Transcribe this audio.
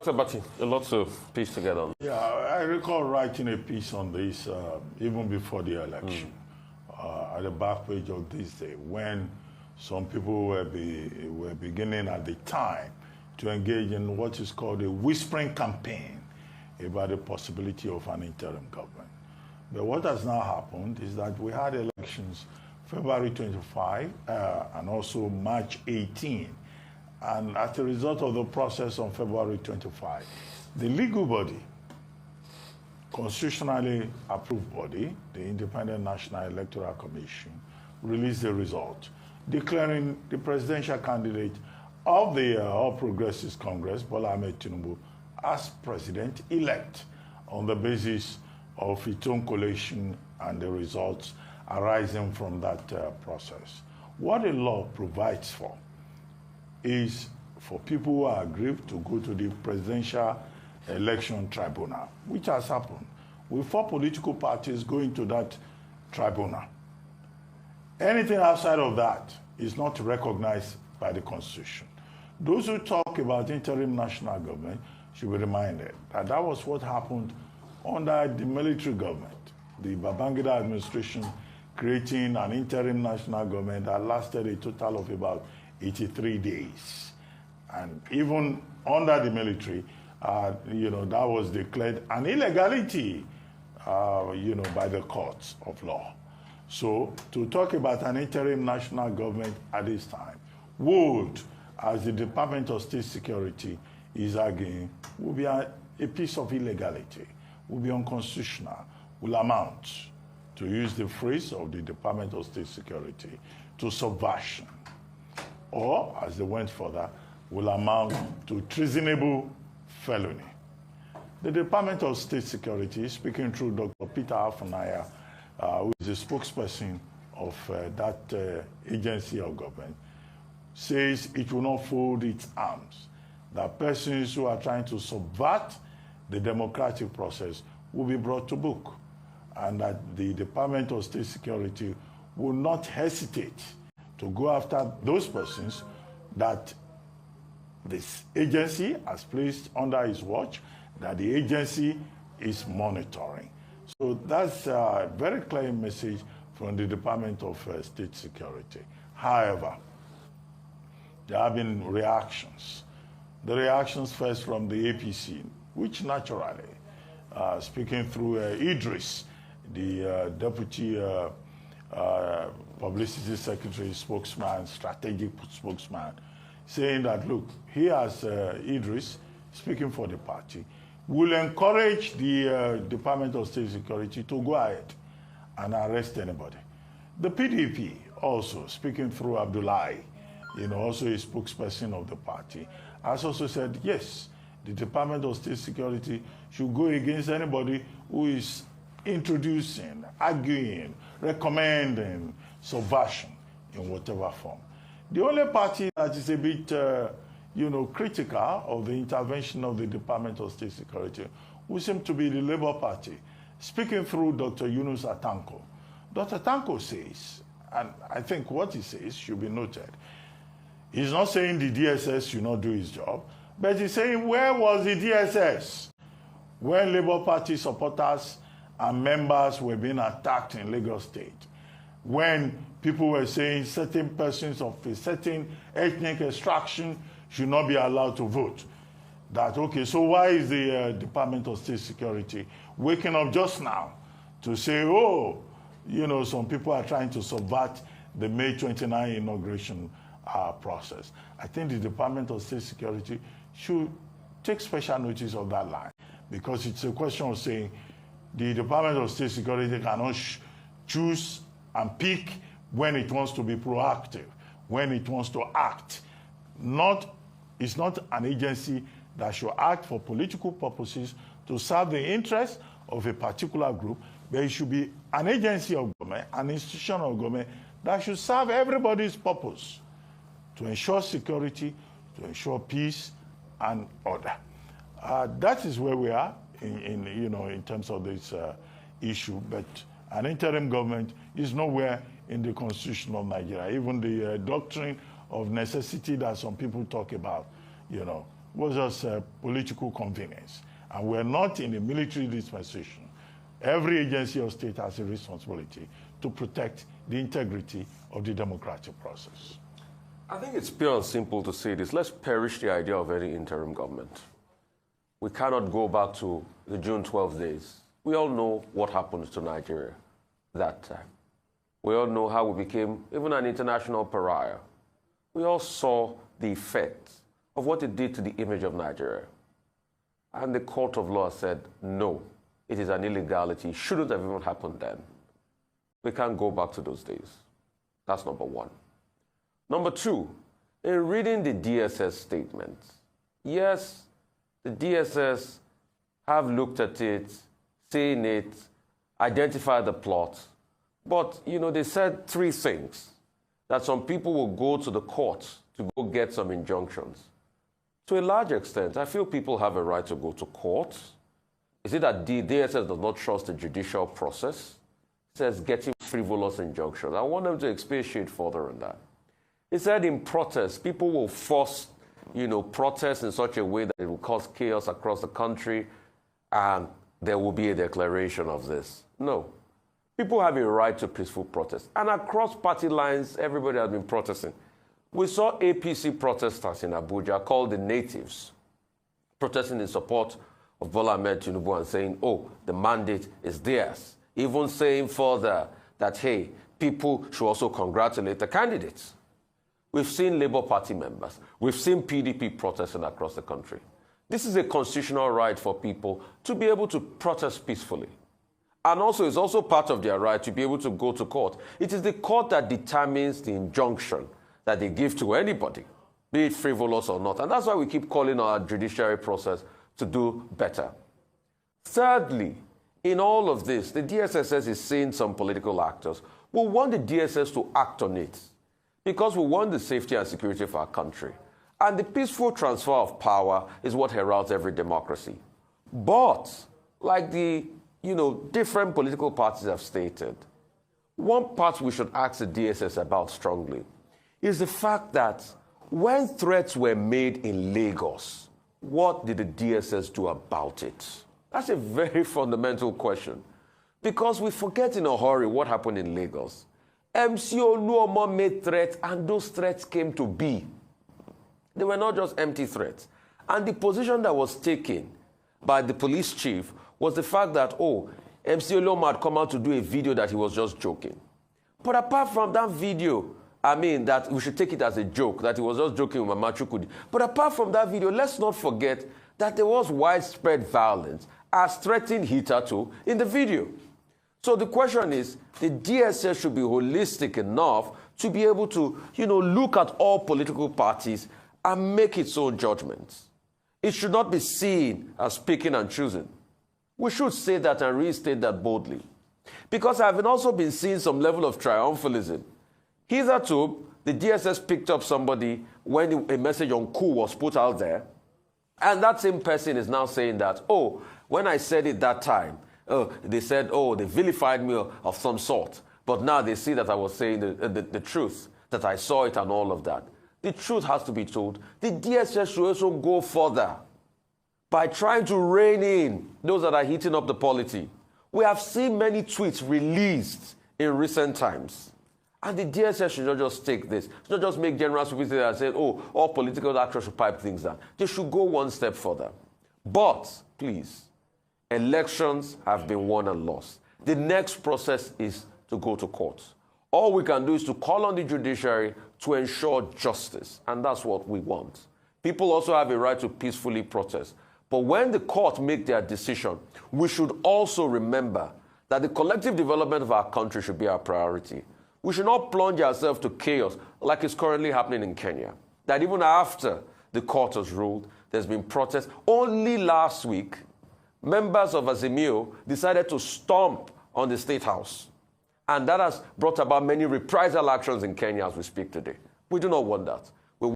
Sabati, a lot to piece together. Yeah, I recall writing a piece on this even before the election, at the back page of this day, when some people were beginning at the time to engage in what is called a whispering campaign about the possibility of an interim government. But what has now happened is that we had elections February 25 and also March 18. And as a result of the process on February 25, the legal body, constitutionally approved body, the Independent National Electoral Commission, released the result, declaring the presidential candidate of the All Progressives Congress, Bola Ahmed Tinubu, as president-elect on the basis of its own collation and the results arising from that process. What the law provides for is for people who are aggrieved to go to the Presidential Election Tribunal, which has happened, with 4 political parties going to that tribunal. Anything outside of that is not recognized by the Constitution. Those who talk about interim national government should be reminded that that was what happened under the military government, the Babangida administration creating an interim national government that lasted a total of about 83 days. And even under the military, that was declared an illegality, by the courts of law. So to talk about an interim national government at this time would, as the Department of State Security is arguing, will be a piece of illegality, will be unconstitutional, will amount, to use the phrase of the Department of State Security, to subversion. Or, as they went further, will amount to treasonable felony. The Department of State Security, speaking through Dr. Peter Afunaya, who is the spokesperson of that agency of government, says it will not fold its arms, that persons who are trying to subvert the democratic process will be brought to book, and that the Department of State Security will not hesitate to go after those persons that this agency has placed under its watch, that the agency is monitoring. So that's a very clear message from the Department of State Security. However, there have been reactions. The reactions first from the APC, which naturally, speaking through Idris, the Deputy Publicity Secretary spokesman, strategic spokesman, saying that, look, he as Idris, speaking for the party, will encourage the Department of State Security to go ahead and arrest anybody. The PDP also, speaking through Abdullahi, also a spokesperson of the party, has also said, yes, the Department of State Security should go against anybody who is introducing, arguing, recommending subversion in whatever form. The only party that is a bit, critical of the intervention of the Department of State Security would seem to be the Labour Party. Speaking through Dr. Yunus Atanko, Dr. Atanko says, and I think what he says should be noted, he's not saying the DSS should not do his job, but he's saying, where was the DSS when Labour Party supporters and members were being attacked in Lagos State? When people were saying certain persons of a certain ethnic extraction should not be allowed to vote. That, okay, so why is the Department of State Security waking up just now to say, some people are trying to subvert the May 29 inauguration process? I think the Department of State Security should take special notice of that line, because it's a question of saying the Department of State Security cannot choose and pick when it wants to be proactive, when it wants to act. It's not an agency that should act for political purposes to serve the interests of a particular group, but it should be an agency of government, an institution of government that should serve everybody's purpose, to ensure security, to ensure peace and order. That is where we are in terms of this issue, but an interim government is nowhere in the Constitution of Nigeria. Even the doctrine of necessity that some people talk about, was just political convenience. And we're not in a military dispensation. Every agency of state has a responsibility to protect the integrity of the democratic process. I think it's pure and simple to say this. Let's perish the idea of any interim government. We cannot go back to the June 12 days. We all know what happened to Nigeria that time. We all know how we became even an international pariah. We all saw the effect of what it did to the image of Nigeria. And the court of law said, no, it is an illegality. It shouldn't have even happened then. We can't go back to those days. That's number one. Number two, in reading the DSS statement, yes, the DSS have looked at it, seen it, identified the plot, but, they said three things, that some people will go to the court to go get some injunctions. To a large extent, I feel people have a right to go to court. Is it that the DSS does not trust the judicial process? It says getting frivolous injunctions. I want them to expatiate further on that. It said in protest, people will force, protest in such a way that it will cause chaos across the country, and there will be a declaration of this. No. People have a right to peaceful protest. And across party lines, everybody has been protesting. We saw APC protesters in Abuja called the Natives, protesting in support of Bola Ahmed Tinubu and saying, oh, the mandate is theirs. Even saying further that, hey, people should also congratulate the candidates. We've seen Labour Party members. We've seen PDP protesting across the country. This is a constitutional right for people to be able to protest peacefully. And also, it's also part of their right to be able to go to court. It is the court that determines the injunction that they give to anybody, be it frivolous or not. And that's why we keep calling our judiciary process to do better. Thirdly, in all of this, the DSS is seeing some political actors. We want the DSS to act on it because we want the safety and security of our country. And the peaceful transfer of power is what heralds every democracy. But, like the different political parties have stated, one part we should ask the DSS about strongly is the fact that when threats were made in Lagos, what did the DSS do about it? That's a very fundamental question. Because we forget in a hurry what happened in Lagos. MC Oluomo made threats, and those threats came to be. They were not just empty threats. And the position that was taken by the police chief was the fact that, MC Oluomo had come out to do a video that he was just joking. But apart from that video, that we should take it as a joke, that he was just joking with Mama Chukwudi. But apart from that video, let's not forget that there was widespread violence as threatened hitherto in the video. So the question is, the DSS should be holistic enough to be able to, look at all political parties and make its own judgments. It should not be seen as picking and choosing. We should say that and restate that boldly. Because I've also been seeing some level of triumphalism. Hitherto, the DSS picked up somebody when a message on coup was put out there, and that same person is now saying that, when I said it that time, they said, they vilified me of some sort, but now they see that I was saying the truth, that I saw it and all of that. The truth has to be told. The DSS should also go further by trying to rein in those that are heating up the polity. We have seen many tweets released in recent times. And the DSS should not just take this. Should not just make general publicity and say, all political actors should pipe things down. They should go one step further. But, please, elections have been won and lost. The next process is to go to court. All we can do is to call on the judiciary to ensure justice. And that's what we want. People also have a right to peacefully protest. But when the court make their decision, we should also remember that the collective development of our country should be our priority. We should not plunge ourselves to chaos like is currently happening in Kenya. That even after the court has ruled, there's been protests. Only last week, members of Azimio decided to stomp on the State House. And that has brought about many reprisal actions in Kenya as we speak today. We do not want that.